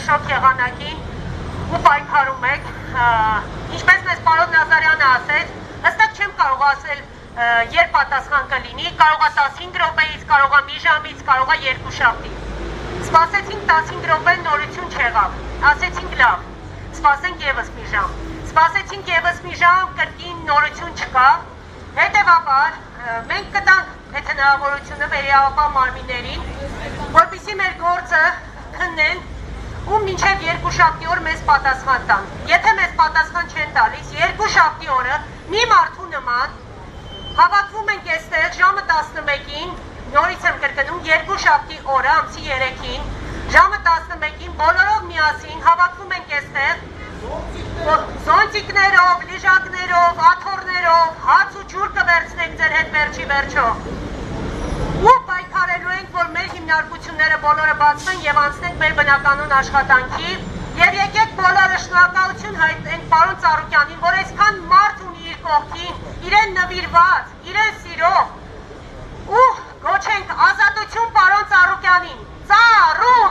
շոկ եղանակին ու պայքարում եք, ինչպես մեզ պարոն Նազարյանը ասեց, հստակ չեմ կարող ասել երբ պատասխան կլինի, կարող է 15 րոպեից, կարող է մի ժամից, կարող է 2 շաբթի։ Սպասեցինք 15 րոպե նորություն չեղավ, ասեցինք լավ, սպասենք ևս մի ժամ, սպասեցինք ևս մի ժամ, կրկին նորություն չկա, հետևաբար մենք կտանք այդ հնարավորությունը վերահավապահ մարմիններին, որպեսզի մեր գործը քննեն ու մինչև 2 շաբթի օր մեզ պատասխան տան։ Եթե մեզ պատասխան չեն տալիս, 2 շաբթի օրը մի մարդու նման հավաքվում ենք այստեղ ժամը 11-ին, նորից եմ կրկնում, 2 շաբթի օրը ամսի 3-ին, ժամը 11-ին բոլորով միասին հավաքվում ենք այստեղ զոնտիկներով, լիժակներով, աթոռներով, հաց ու ջուր կվերցնենք ձեր հետ վերջի վերջո։ Ու պայքարելու ենք, որ մեր հիմնարկությունները բոլորը բացվեն եւ անցնենք մեր բնականոն աշխատանքի եւ եկեք բոլորը շնորհակալություն հայտնենք պարոն Ծառուկյանին, որ այսքան մարդ ունի իր կողքին, իրեն նվիրված, իրեն սիրող ու գոչենք ազատություն պարոն Ծառուկյանին։ Ծառուկ